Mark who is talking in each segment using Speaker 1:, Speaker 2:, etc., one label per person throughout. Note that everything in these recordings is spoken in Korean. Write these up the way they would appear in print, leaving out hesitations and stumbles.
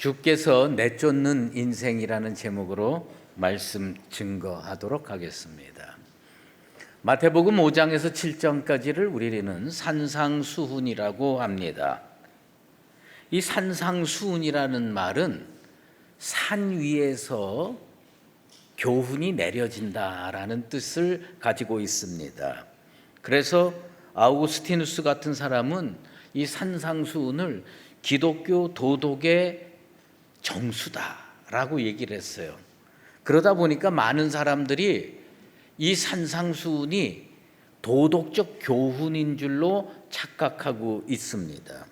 Speaker 1: 주께서 내쫓는 인생이라는 제목으로 말씀 증거하도록 하겠습니다. 마태복음 5장에서 7장까지를 우리는 산상수훈이라고 합니다. 이 산상수훈이라는 말은 산 위에서 교훈이 내려진다라는 뜻을 가지고 있습니다. 그래서 아우구스티누스 같은 사람은 이 산상수훈을 기독교 도덕의 정수다라고 얘기를 했어요. 그러다 보니까 많은 사람들이 이 산상수훈이 도덕적 교훈인 줄로 착각하고 있습니다.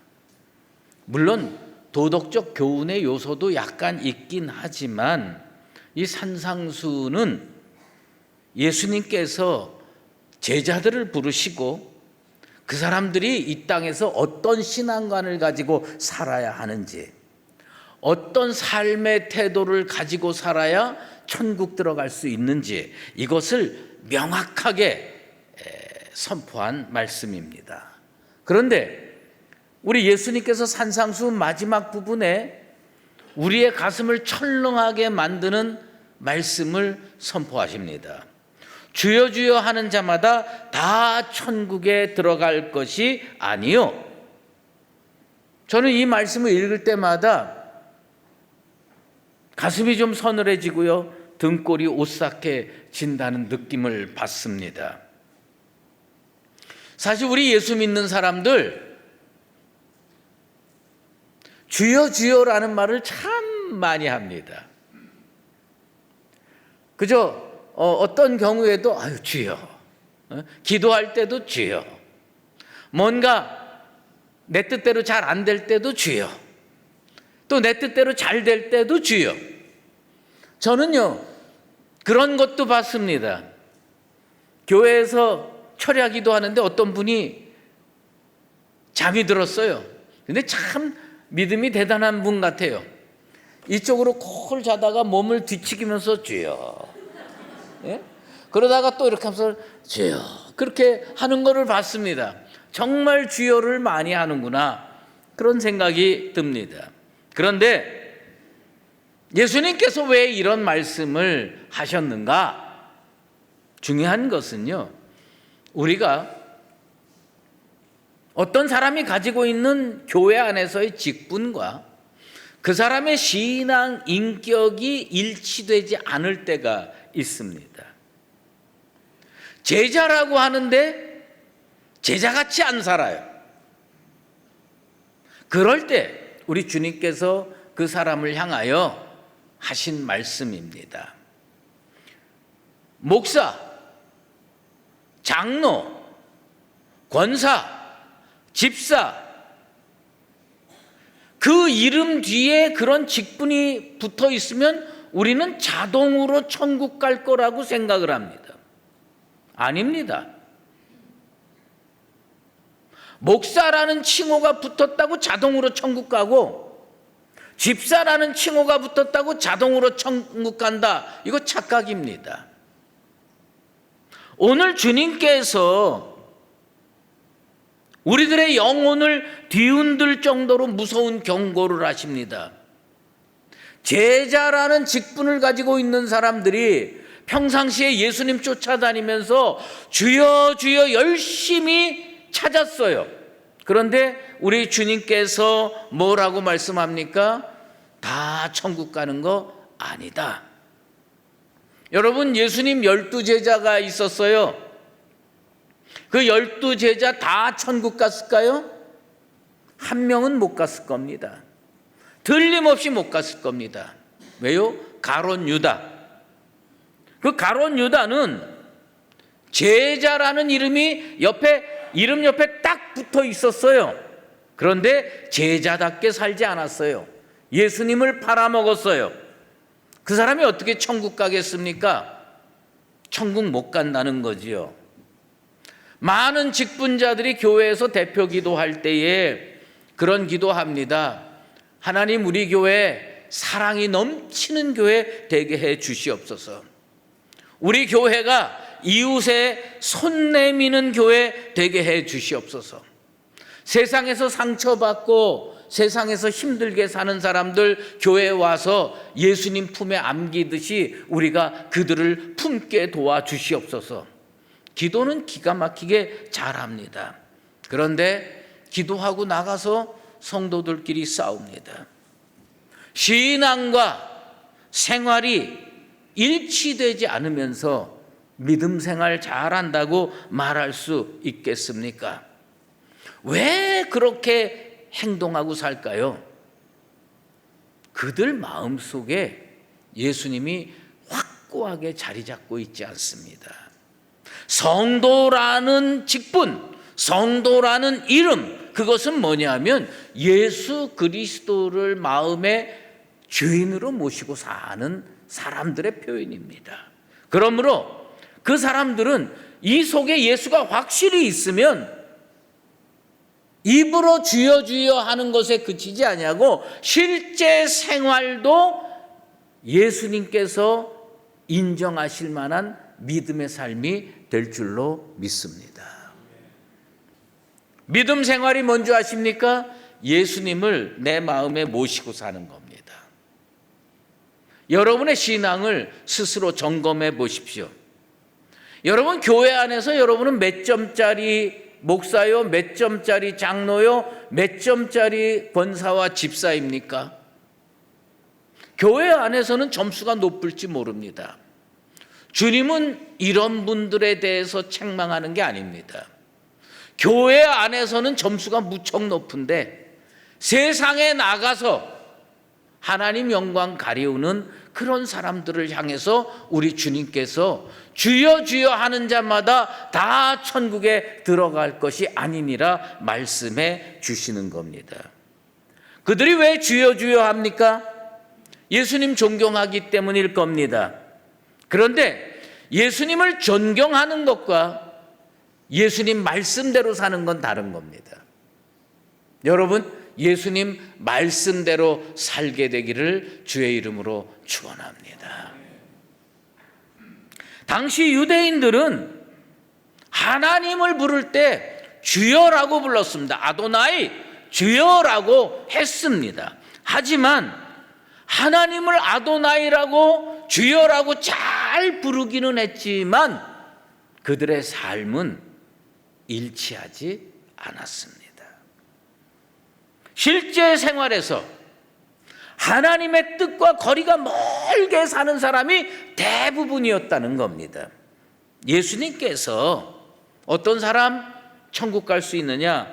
Speaker 1: 물론 도덕적 교훈의 요소도 약간 있긴 하지만 이 산상수훈은 예수님께서 제자들을 부르시고 그 사람들이 이 땅에서 어떤 신앙관을 가지고 살아야 하는지, 어떤 삶의 태도를 가지고 살아야 천국 들어갈 수 있는지, 이것을 명확하게 선포한 말씀입니다. 그런데 우리 예수님께서 산상수훈 마지막 부분에 우리의 가슴을 철렁하게 만드는 말씀을 선포하십니다. 주여 주여 하는 자마다 다 천국에 들어갈 것이 아니요. 저는 이 말씀을 읽을 때마다 가슴이 좀 서늘해지고요, 등골이 오싹해진다는 느낌을 받습니다. 사실 우리 예수 믿는 사람들 주여 주여라는 말을 참 많이 합니다. 그저 어떤 경우에도 아유 주여, 기도할 때도 주여, 뭔가 내 뜻대로 잘 안 될 때도 주여, 또 내 뜻대로 잘 될 때도 주여. 저는요 그런 것도 봤습니다. 교회에서 철야 기도하는데 어떤 분이 잠이 들었어요. 근데 참 믿음이 대단한 분 같아요. 이쪽으로 콜 자다가 몸을 뒤치기면서 주여, 예? 그러다가 또 이렇게 하면서 주여, 그렇게 하는 것을 봤습니다. 정말 주여를 많이 하는구나, 그런 생각이 듭니다. 그런데 예수님께서 왜 이런 말씀을 하셨는가? 중요한 것은요, 우리가 어떤 사람이 가지고 있는 교회 안에서의 직분과 그 사람의 신앙 인격이 일치되지 않을 때가 있습니다. 제자라고 하는데 제자같이 안 살아요. 그럴 때 우리 주님께서 그 사람을 향하여 하신 말씀입니다. 목사, 장로, 권사, 집사, 그 이름 뒤에 그런 직분이 붙어 있으면 우리는 자동으로 천국 갈 거라고 생각을 합니다. 아닙니다. 목사라는 칭호가 붙었다고 자동으로 천국 가고, 집사라는 칭호가 붙었다고 자동으로 천국 간다, 이거 착각입니다. 오늘 주님께서 우리들의 영혼을 뒤흔들 정도로 무서운 경고를 하십니다. 제자라는 직분을 가지고 있는 사람들이 평상시에 예수님 쫓아다니면서 주여 주여 열심히 찾았어요. 그런데 우리 주님께서 뭐라고 말씀합니까? 다 천국 가는 거 아니다. 여러분, 예수님 12제자가 있었어요. 그 12제자 다 천국 갔을까요? 한 명은 못 갔을 겁니다. 틀림없이 못 갔을 겁니다. 왜요? 가룟 유다. 그 가룟 유다는 제자라는 이름이 이름 옆에 딱 붙어 있었어요. 그런데 제자답게 살지 않았어요. 예수님을 팔아먹었어요. 그 사람이 어떻게 천국 가겠습니까? 천국 못 간다는 거지요. 많은 직분자들이 교회에서 대표 기도할 때에 그런 기도합니다. 하나님, 우리 교회 사랑이 넘치는 교회 되게 해 주시옵소서. 우리 교회가 이웃에 손 내미는 교회 되게 해 주시옵소서. 세상에서 상처받고 세상에서 힘들게 사는 사람들 교회에 와서 예수님 품에 안기듯이 우리가 그들을 품게 도와주시옵소서. 기도는 기가 막히게 잘합니다. 그런데 기도하고 나가서 성도들끼리 싸웁니다. 신앙과 생활이 일치되지 않으면서 믿음 생활 잘한다고 말할 수 있겠습니까? 왜 그렇게 행동하고 살까요? 그들 마음속에 예수님이 확고하게 자리 잡고 있지 않습니다. 성도라는 직분, 성도라는 이름, 그것은 뭐냐면 예수 그리스도를 마음의 주인으로 모시고 사는 사람들의 표현입니다. 그러므로 그 사람들은 이 속에 예수가 확실히 있으면 입으로 주여 주여 하는 것에 그치지 아니하고 실제 생활도 예수님께서 인정하실 만한 믿음의 삶이 될 줄로 믿습니다. 믿음 생활이 뭔지 아십니까? 예수님을 내 마음에 모시고 사는 겁니다. 여러분의 신앙을 스스로 점검해 보십시오. 여러분 교회 안에서 여러분은 몇 점짜리 목사요, 몇 점짜리 장로요, 몇 점짜리 권사와 집사입니까? 교회 안에서는 점수가 높을지 모릅니다. 주님은 이런 분들에 대해서 책망하는 게 아닙니다. 교회 안에서는 점수가 무척 높은데 세상에 나가서 하나님 영광 가리우는 그런 사람들을 향해서 우리 주님께서 주여 주여 하는 자마다 다 천국에 들어갈 것이 아니니라 말씀해 주시는 겁니다. 그들이 왜 주여 주여 합니까? 예수님 존경하기 때문일 겁니다. 그런데 예수님을 존경하는 것과 예수님 말씀대로 사는 건 다른 겁니다. 여러분, 예수님 말씀대로 살게 되기를 주의 이름으로 축원합니다. 당시 유대인들은 하나님을 부를 때 주여라고 불렀습니다. 아도나이, 주여라고 했습니다. 하지만 하나님을 아도나이라고 주여라고 잘 부르기는 했지만 그들의 삶은 일치하지 않았습니다. 실제 생활에서 하나님의 뜻과 거리가 멀게 사는 사람이 대부분이었다는 겁니다. 예수님께서 어떤 사람 천국 갈 수 있느냐?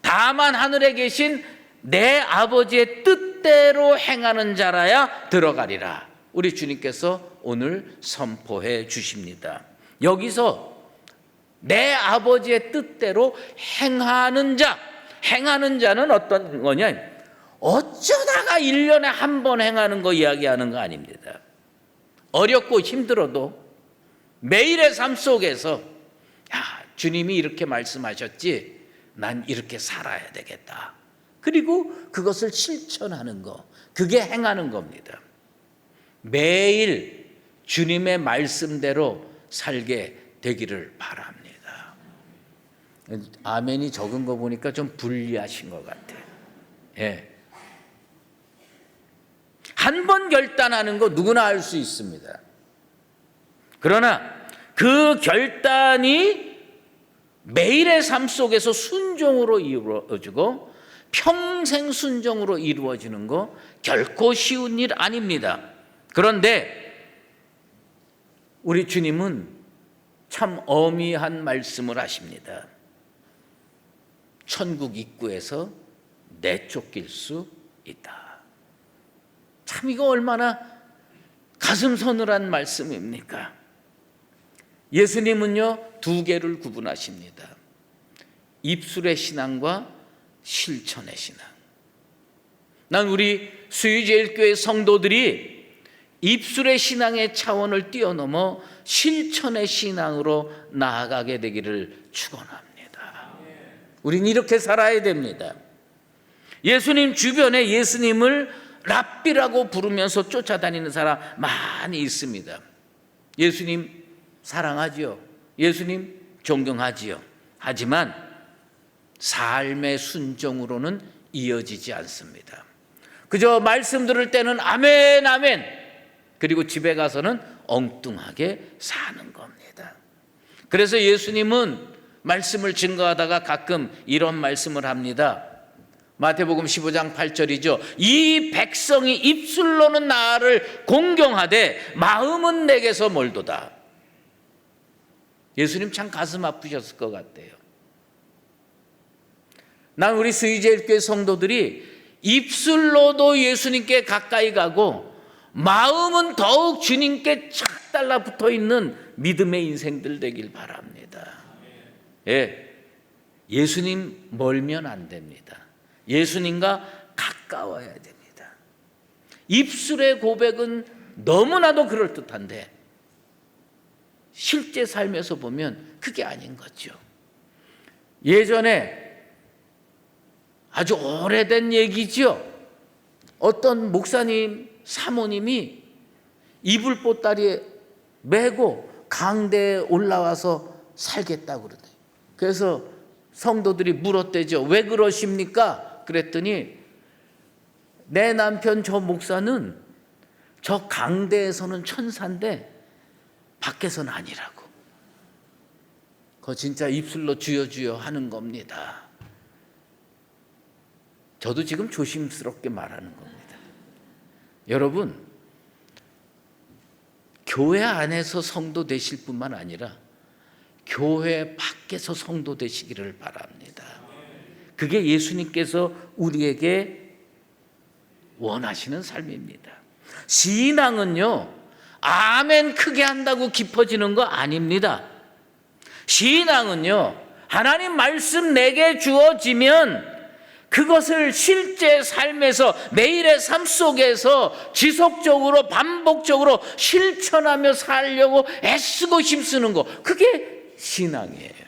Speaker 1: 다만 하늘에 계신 내 아버지의 뜻대로 행하는 자라야 들어가리라. 우리 주님께서 오늘 선포해 주십니다. 여기서 내 아버지의 뜻대로 행하는 자, 행하는 자는 어떤 거냐? 어쩌다가 1년에 한 번 행하는 거 이야기하는 거 아닙니다. 어렵고 힘들어도 매일의 삶 속에서 주님이 이렇게 말씀하셨지, 난 이렇게 살아야 되겠다. 그리고 그것을 실천하는 거, 그게 행하는 겁니다. 매일 주님의 말씀대로 살게 되기를 바랍니다. 아멘이 적은 거 보니까 좀 불리하신 것 같아요. 예. 한 번 결단하는 거 누구나 할 수 있습니다. 그러나 그 결단이 매일의 삶 속에서 순종으로 이루어지고 평생 순종으로 이루어지는 거 결코 쉬운 일 아닙니다. 그런데 우리 주님은 참 어미한 말씀을 하십니다. 천국 입구에서 내쫓길 수 있다. 참 이거 얼마나 가슴 서늘한 말씀입니까? 예수님은요, 두 개를 구분하십니다. 입술의 신앙과 실천의 신앙. 난 우리 수유제일교회 성도들이 입술의 신앙의 차원을 뛰어넘어 실천의 신앙으로 나아가게 되기를 축원합니다. 우린 이렇게 살아야 됩니다. 예수님 주변에 예수님을 랍비라고 부르면서 쫓아다니는 사람 많이 있습니다. 예수님 사랑하지요. 예수님 존경하지요. 하지만 삶의 순종으로는 이어지지 않습니다. 그저 말씀 들을 때는 아멘 아멘, 그리고 집에 가서는 엉뚱하게 사는 겁니다. 그래서 예수님은 말씀을 증거하다가 가끔 이런 말씀을 합니다. 마태복음 15장 8절이죠. 이 백성이 입술로는 나를 공경하되 마음은 내게서 멀도다. 예수님 참 가슴 아프셨을 것 같아요. 난 우리 수의제일교회 성도들이 입술로도 예수님께 가까이 가고 마음은 더욱 주님께 착 달라붙어 있는 믿음의 인생들 되길 바랍니다. 예, 예수님 멀면 안 됩니다. 예수님과 가까워야 됩니다. 입술의 고백은 너무나도 그럴듯한데 실제 삶에서 보면 그게 아닌 거죠. 예전에 아주 오래된 얘기죠. 어떤 목사님, 사모님이 이불 보따리에 메고 강대에 올라와서 살겠다고 그러네. 그래서 성도들이 물었대죠. 왜 그러십니까? 그랬더니 내 남편 저 목사는 저 강대에서는 천사인데 밖에서는 아니라고. 그거 진짜 입술로 주여 주여 하는 겁니다. 저도 지금 조심스럽게 말하는 겁니다. 여러분, 교회 안에서 성도 되실 뿐만 아니라 교회 밖에서 성도 되시기를 바랍니다. 그게 예수님께서 우리에게 원하시는 삶입니다. 신앙은요, 아멘 크게 한다고 깊어지는 거 아닙니다. 신앙은요, 하나님 말씀 내게 주어지면 그것을 실제 삶에서, 매일의 삶 속에서 지속적으로 반복적으로 실천하며 살려고 애쓰고 힘쓰는 거, 그게 신앙이에요.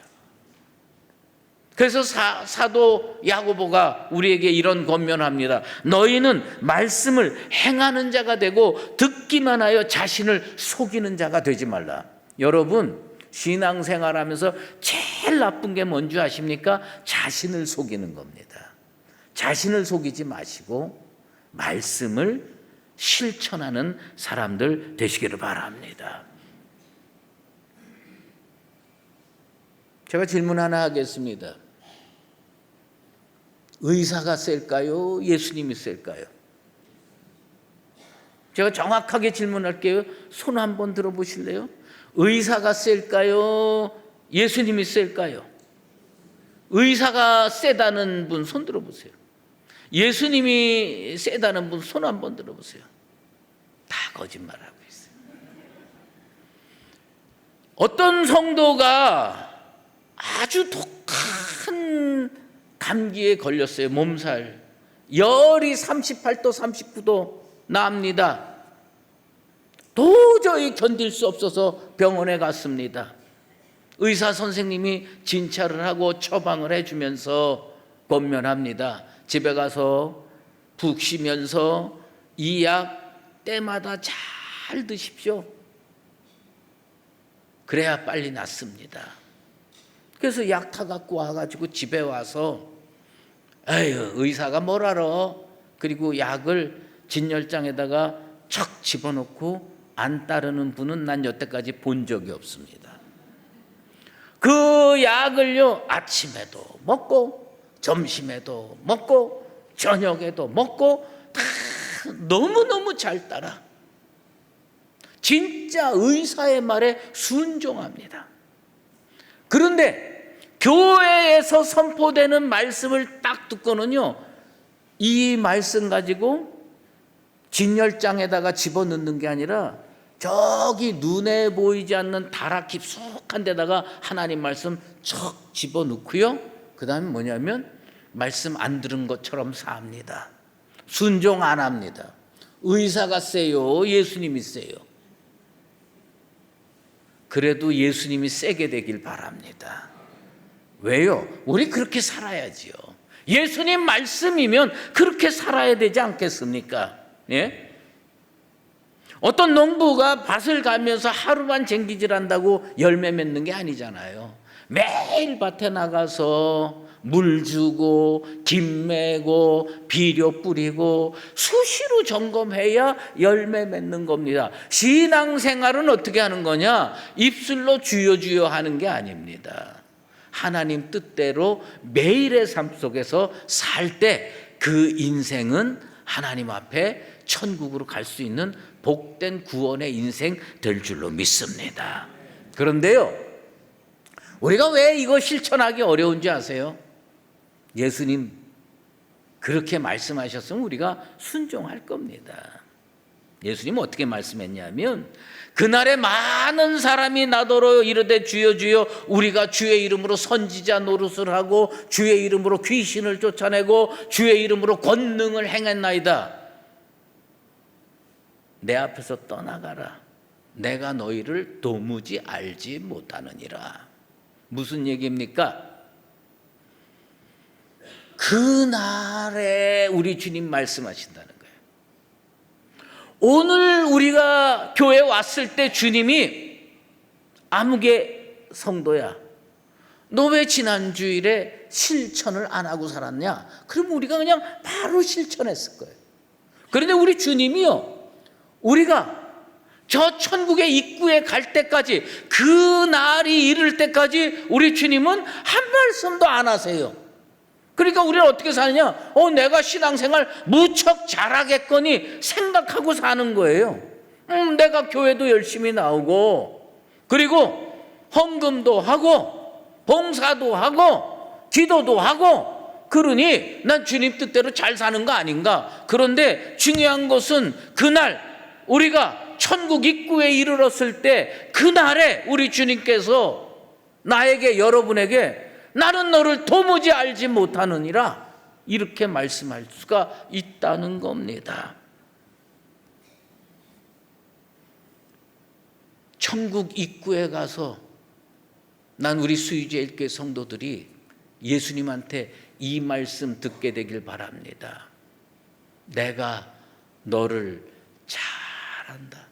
Speaker 1: 그래서 사도 야고보가 우리에게 이런 권면합니다. 너희는 말씀을 행하는 자가 되고 듣기만 하여 자신을 속이는 자가 되지 말라. 여러분, 신앙생활하면서 제일 나쁜 게 뭔지 아십니까? 자신을 속이는 겁니다. 자신을 속이지 마시고 말씀을 실천하는 사람들 되시기를 바랍니다. 제가 질문 하나 하겠습니다. 의사가 셀까요? 예수님이 셀까요? 제가 정확하게 질문할게요. 손 한번 들어보실래요? 의사가 셀까요? 예수님이 셀까요? 의사가 세다는 분 손 들어보세요. 예수님이 세다는 분 손 한번 들어보세요. 다 거짓말하고 있어요. 어떤 성도가 아주 독한 감기에 걸렸어요. 몸살. 열이 38도 39도 납니다. 도저히 견딜 수 없어서 병원에 갔습니다. 의사 선생님이 진찰을 하고 처방을 해주면서 권면합니다. 집에 가서 푹 쉬면서 이 약 때마다 잘 드십시오. 그래야 빨리 낫습니다. 그래서 약 타갖고 와가지고 집에 와서 에휴, 의사가 뭘 알아. 그리고 약을 진열장에다가 척 집어넣고 안 따르는 분은 난 여태까지 본 적이 없습니다. 그 약을요, 아침에도 먹고 점심에도 먹고 저녁에도 먹고 다 너무너무 잘 따라. 진짜 의사의 말에 순종합니다. 그런데 교회에서 선포되는 말씀을 딱 듣고는요, 이 말씀 가지고 진열장에다가 집어넣는 게 아니라 저기 눈에 보이지 않는 다락 깊숙한 데다가 하나님 말씀 척 집어넣고요, 그 다음에 뭐냐면 말씀 안 들은 것처럼 삽니다. 순종 안 합니다. 의사가 세요? 예수님이 세요? 그래도 예수님이 세게 되길 바랍니다. 왜요? 우리 그렇게 살아야지요. 예수님 말씀이면 그렇게 살아야 되지 않겠습니까? 예? 어떤 농부가 밭을 가면서 하루만 쟁기질 한다고 열매 맺는 게 아니잖아요. 매일 밭에 나가서 물 주고 김 매고 비료 뿌리고 수시로 점검해야 열매 맺는 겁니다. 신앙생활은 어떻게 하는 거냐? 입술로 주여 주여 하는 게 아닙니다. 하나님 뜻대로 매일의 삶 속에서 살 때 그 인생은 하나님 앞에 천국으로 갈 수 있는 복된 구원의 인생 될 줄로 믿습니다. 그런데요, 우리가 왜 이거 실천하기 어려운지 아세요? 예수님 그렇게 말씀하셨으면 우리가 순종할 겁니다. 예수님 어떻게 말씀했냐면, 그날에 많은 사람이 나더러 이르되 주여 주여 우리가 주의 이름으로 선지자 노릇을 하고 주의 이름으로 귀신을 쫓아내고 주의 이름으로 권능을 행했나이다. 내 앞에서 떠나가라. 내가 너희를 도무지 알지 못하느니라. 무슨 얘기입니까? 그날에 우리 주님 말씀하신다는 거예요. 오늘 우리가 교회 왔을 때 주님이 아무개 성도야, 너 왜 지난 주일에 실천을 안 하고 살았냐? 그럼 우리가 그냥 바로 실천했을 거예요. 그런데 우리 주님이요, 우리가 저 천국의 입구에 갈 때까지, 그 날이 이를 때까지 우리 주님은 한 말씀도 안 하세요. 그러니까 우리는 어떻게 사느냐? 내가 신앙생활 무척 잘하겠거니 생각하고 사는 거예요. 내가 교회도 열심히 나오고, 그리고 헌금도 하고 봉사도 하고 기도도 하고, 그러니 난 주님 뜻대로 잘 사는 거 아닌가? 그런데 중요한 것은 그날 우리가 천국 입구에 이르렀을 때, 그날에 우리 주님께서 나에게, 여러분에게 나는 너를 도무지 알지 못하느니라, 이렇게 말씀할 수가 있다는 겁니다. 천국 입구에 가서 난 우리 수유제일교회 성도들이 예수님한테 이 말씀 듣게 되길 바랍니다. 내가 너를 잘 안다.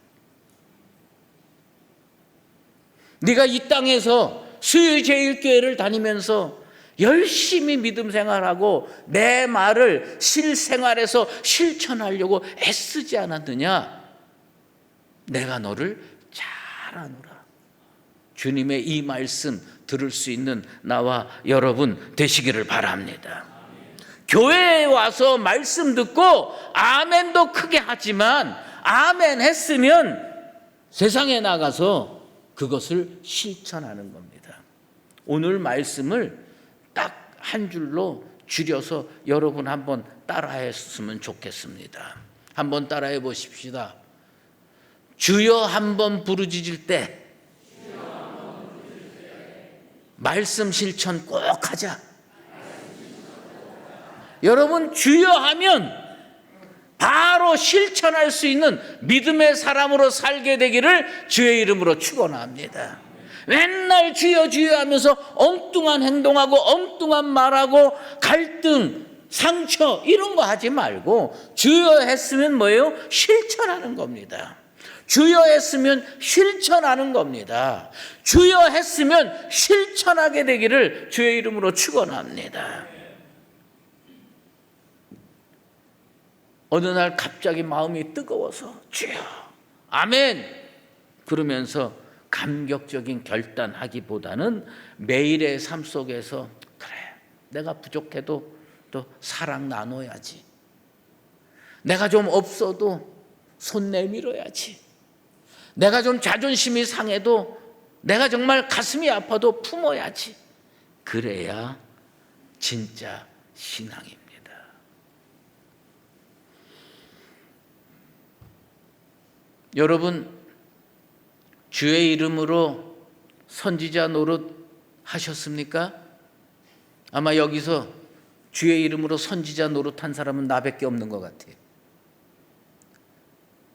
Speaker 1: 네가 이 땅에서 수유제일교회를 다니면서 열심히 믿음 생활하고 내 말을 실생활에서 실천하려고 애쓰지 않았느냐? 내가 너를 잘 아노라. 주님의 이 말씀 들을 수 있는 나와 여러분 되시기를 바랍니다. 교회에 와서 말씀 듣고 아멘도 크게 하지만, 아멘 했으면 세상에 나가서 그것을 실천하는 겁니다. 오늘 말씀을 딱 한 줄로 줄여서 여러분 한번 따라했으면 좋겠습니다. 한번 따라해 보십시다. 주여 한번 부르짖을 때 말씀 실천 꼭 하자. 여러분, 주여 하면 바로 실천할 수 있는 믿음의 사람으로 살게 되기를 주의 이름으로 축원합니다. 맨날 주여 주여 하면서 엉뚱한 행동하고 엉뚱한 말하고 갈등, 상처 이런 거 하지 말고, 주여 했으면 뭐예요? 실천하는 겁니다. 주여 했으면 실천하는 겁니다. 주여 했으면 실천하게 되기를 주의 이름으로 축원합니다. 어느 날 갑자기 마음이 뜨거워서 주여 아멘 그러면서 감격적인 결단하기보다는 매일의 삶 속에서, 그래 내가 부족해도 또 사랑 나눠야지, 내가 좀 없어도 손 내밀어야지, 내가 좀 자존심이 상해도 내가 정말 가슴이 아파도 품어야지, 그래야 진짜 신앙입니다. 여러분, 주의 이름으로 선지자 노릇 하셨습니까? 아마 여기서 주의 이름으로 선지자 노릇한 사람은 나밖에 없는 것 같아요.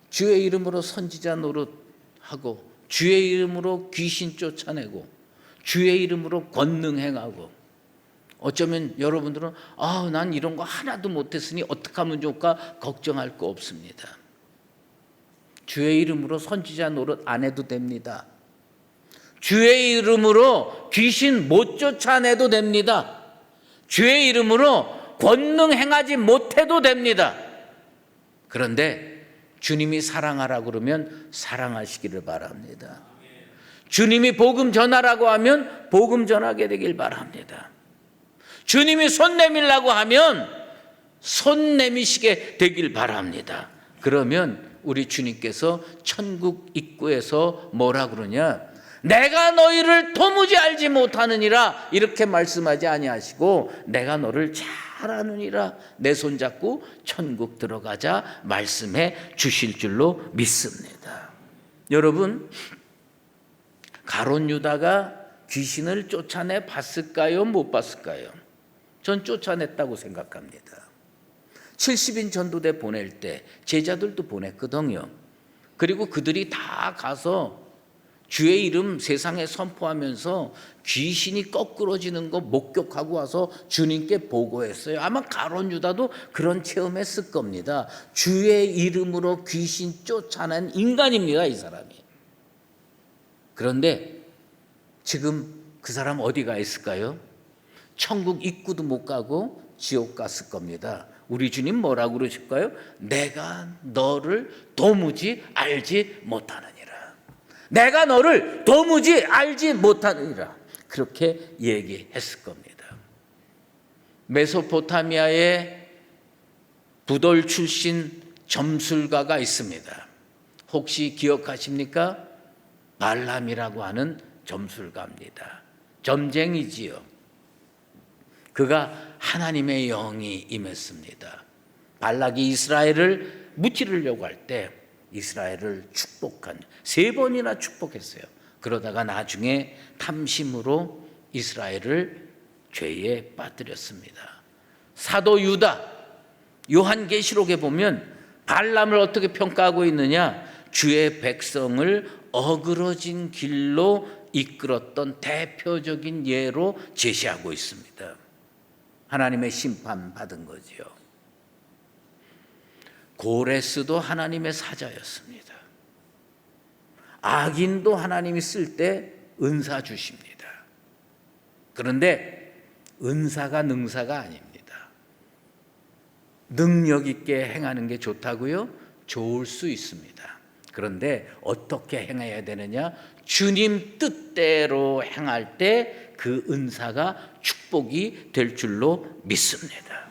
Speaker 1: 주의 이름으로 선지자 노릇하고, 주의 이름으로 귀신 쫓아내고, 주의 이름으로 권능 행하고, 어쩌면 여러분들은 난 이런 거 하나도 못했으니 어떻게 하면 좋을까 걱정할 거 없습니다. 주의 이름으로 선지자 노릇 안 해도 됩니다. 주의 이름으로 귀신 못 쫓아내도 됩니다. 주의 이름으로 권능 행하지 못해도 됩니다. 그런데 주님이 사랑하라고 그러면 사랑하시기를 바랍니다. 주님이 복음 전하라고 하면 복음 전하게 되길 바랍니다. 주님이 손 내밀라고 하면 손 내미시게 되길 바랍니다. 그러면 우리 주님께서 천국 입구에서 뭐라 그러냐? 내가 너희를 도무지 알지 못하느니라 이렇게 말씀하지 아니하시고 내가 너를 잘 아느니라 내 손잡고 천국 들어가자 말씀해 주실 줄로 믿습니다. 여러분, 가룟 유다가 귀신을 쫓아내 봤을까요? 못 봤을까요? 전 쫓아냈다고 생각합니다. 70인 전도대 보낼 때 제자들도 보냈거든요. 그리고 그들이 다 가서 주의 이름 세상에 선포하면서 귀신이 거꾸러지는 거 목격하고 와서 주님께 보고했어요. 아마 가룟 유다도 그런 체험했을 겁니다. 주의 이름으로 귀신 쫓아낸 인간입니다, 이 사람이. 그런데 지금 그 사람 어디가 있을까요? 천국 입구도 못 가고 지옥 갔을 겁니다. 우리 주님 뭐라고 그러실까요? 내가 너를 도무지 알지 못하느니라. 내가 너를 도무지 알지 못하느니라. 그렇게 얘기했을 겁니다. 메소포타미아에 부돌 출신 점술가가 있습니다. 혹시 기억하십니까? 발람이라고 하는 점술가입니다. 점쟁이지요. 그가 하나님의 영이 임했습니다. 발락이 이스라엘을 무찌르려고 할 때 이스라엘을 축복한 3번이나 축복했어요. 그러다가 나중에 탐심으로 이스라엘을 죄에 빠뜨렸습니다. 사도 유다, 요한계시록에 보면 발람을 어떻게 평가하고 있느냐? 주의 백성을 어그러진 길로 이끌었던 대표적인 예로 제시하고 있습니다. 하나님의 심판받은 거지요. 고레스도 하나님의 사자였습니다. 악인도 하나님이 쓸 때 은사 주십니다. 그런데 은사가 능사가 아닙니다. 능력 있게 행하는 게 좋다고요? 좋을 수 있습니다. 그런데 어떻게 행해야 되느냐? 주님 뜻대로 행할 때 그 은사가 축복이 될 줄로 믿습니다.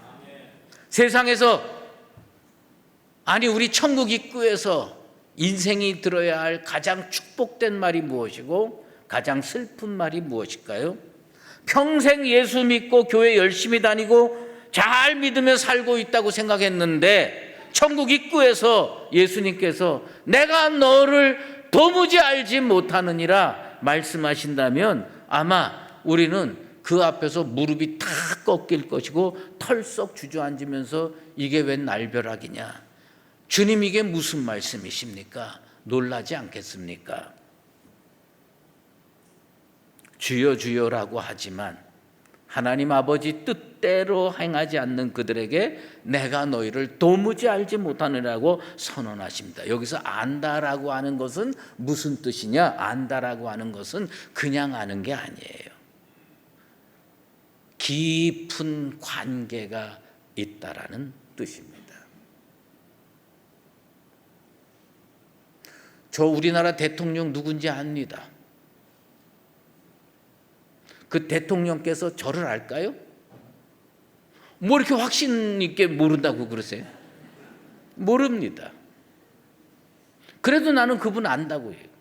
Speaker 1: 세상에서, 아니 우리 천국 입구에서 인생이 들어야 할 가장 축복된 말이 무엇이고 가장 슬픈 말이 무엇일까요? 평생 예수 믿고 교회 열심히 다니고 잘 믿으며 살고 있다고 생각했는데 천국 입구에서 예수님께서 내가 너를 도무지 알지 못하느니라 말씀하신다면 아마 우리는 그 앞에서 무릎이 다 꺾일 것이고 털썩 주저앉으면서 이게 웬 날벼락이냐, 주님 이게 무슨 말씀이십니까? 놀라지 않겠습니까? 주여 주여라고 하지만 하나님 아버지 뜻대로 행하지 않는 그들에게 내가 너희를 도무지 알지 못하느라고 선언하십니다. 여기서 안다라고 하는 것은 무슨 뜻이냐? 안다라고 하는 것은 그냥 아는 게 아니에요. 깊은 관계가 있다라는 뜻입니다. 저 우리나라 대통령 누군지 압니다. 그 대통령께서 저를 알까요? 뭐 이렇게 확신 있게 모른다고 그러세요? 모릅니다. 그래도 나는 그분 안다고 해요.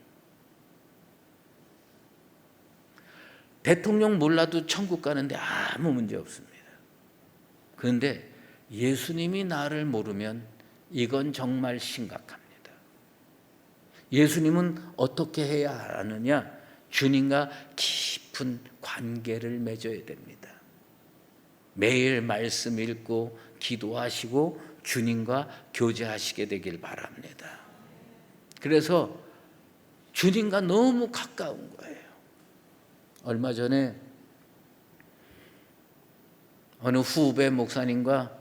Speaker 1: 대통령 몰라도 천국 가는데 아무 문제 없습니다. 그런데 예수님이 나를 모르면 이건 정말 심각합니다. 예수님은 어떻게 해야 하느냐? 주님과 깊은 관계를 맺어야 됩니다. 매일 말씀 읽고 기도하시고 주님과 교제하시게 되길 바랍니다. 그래서 주님과 너무 가까운 거예요. 얼마 전에 어느 후배 목사님과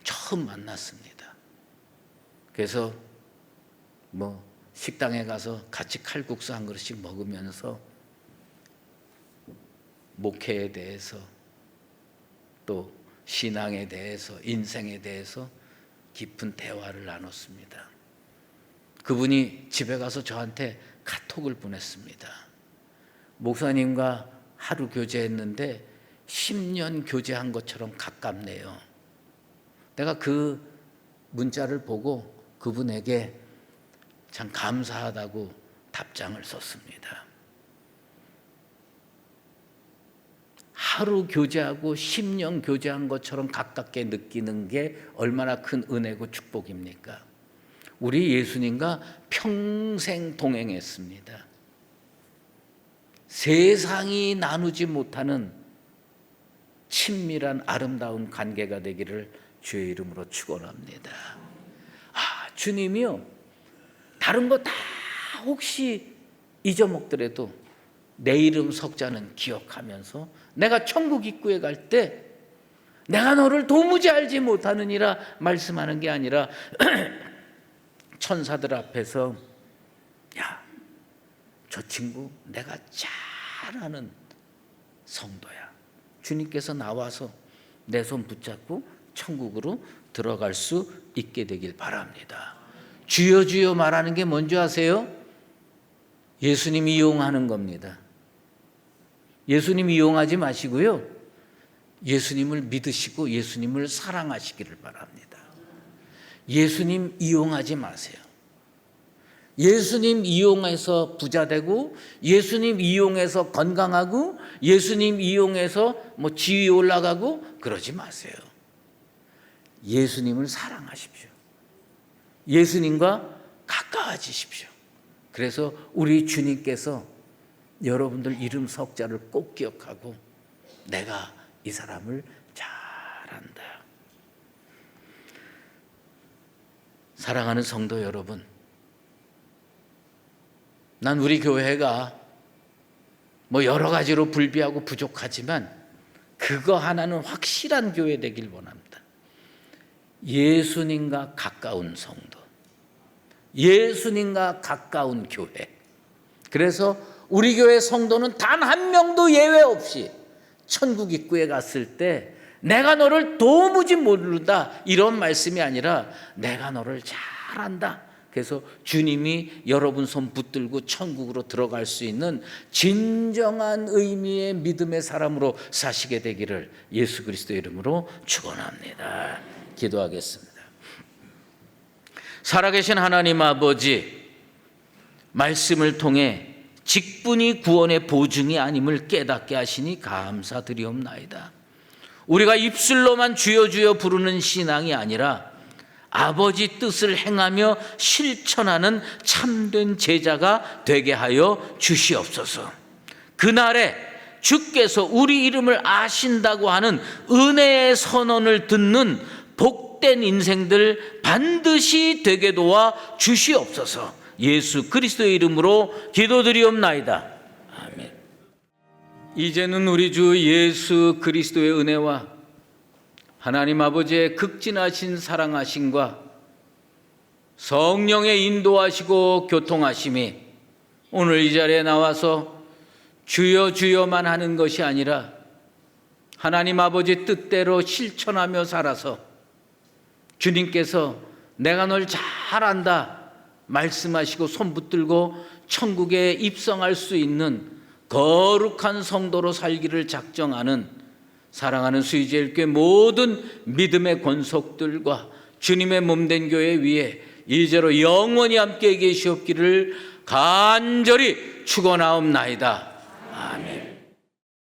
Speaker 1: 처음 만났습니다. 그래서 식당에 가서 같이 칼국수 한 그릇씩 먹으면서 목회에 대해서 또 신앙에 대해서, 인생에 대해서 깊은 대화를 나눴습니다. 그분이 집에 가서 저한테 카톡을 보냈습니다. 목사님과 하루 교제했는데 10년 교제한 것처럼 가깝네요. 내가 그 문자를 보고 그분에게 참 감사하다고 답장을 썼습니다. 하루 교제하고 10년 교제한 것처럼 가깝게 느끼는 게 얼마나 큰 은혜고 축복입니까? 우리 예수님과 평생 동행했습니다. 세상이 나누지 못하는 친밀한 아름다운 관계가 되기를 주의 이름으로 축원합니다. 주님이요, 다른 거 다 혹시 잊어먹더라도 내 이름 석자는 기억하면서 내가 천국 입구에 갈 때 내가 너를 도무지 알지 못하느니라 말씀하는 게 아니라 천사들 앞에서 야, 저 친구 내가 잘 아는 성도야. 주님께서 나와서 내 손 붙잡고 천국으로 들어갈 수 있게 되길 바랍니다. 주여 주여 말하는 게 뭔지 아세요? 예수님 이용하는 겁니다. 예수님 이용하지 마시고요, 예수님을 믿으시고 예수님을 사랑하시기를 바랍니다. 예수님 이용하지 마세요. 예수님 이용해서 부자 되고, 예수님 이용해서 건강하고, 예수님 이용해서 지위 올라가고 그러지 마세요. 예수님을 사랑하십시오. 예수님과 가까워지십시오. 그래서 우리 주님께서 여러분들 이름 석자를 꼭 기억하고 내가 이 사람을 잘한다. 사랑하는 성도 여러분, 난 우리 교회가 여러 가지로 불비하고 부족하지만 그거 하나는 확실한 교회 되길 원합니다. 예수님과 가까운 성도, 예수님과 가까운 교회. 그래서 우리 교회 성도는 단 한 명도 예외 없이 천국 입구에 갔을 때 내가 너를 도무지 모른다 이런 말씀이 아니라 내가 너를 잘 안다. 그래서 주님이 여러분 손 붙들고 천국으로 들어갈 수 있는 진정한 의미의 믿음의 사람으로 사시게 되기를 예수 그리스도의 이름으로 축원합니다. 기도하겠습니다. 살아계신 하나님 아버지, 말씀을 통해 직분이 구원의 보증이 아님을 깨닫게 하시니 감사드리옵나이다. 우리가 입술로만 주여 주여 부르는 신앙이 아니라 아버지 뜻을 행하며 실천하는 참된 제자가 되게 하여 주시옵소서. 그날에 주께서 우리 이름을 아신다고 하는 은혜의 선언을 듣는 복된 인생들 반드시 되게 도와 주시옵소서. 예수 그리스도의 이름으로 기도드리옵나이다. 아멘. 이제는 우리 주 예수 그리스도의 은혜와 하나님 아버지의 극진하신 사랑하심과 성령의 인도하시고 교통하심이 오늘 이 자리에 나와서 주여 주여만 하는 것이 아니라 하나님 아버지 뜻대로 실천하며 살아서 주님께서 내가 널 잘 안다 말씀하시고 손 붙들고 천국에 입성할 수 있는 거룩한 성도로 살기를 작정하는 사랑하는 수의제일교회 모든 믿음의 권속들과 주님의 몸된 교회 위에 이제로 영원히 함께 계시옵기를 간절히 축원하옵나이다. 아멘.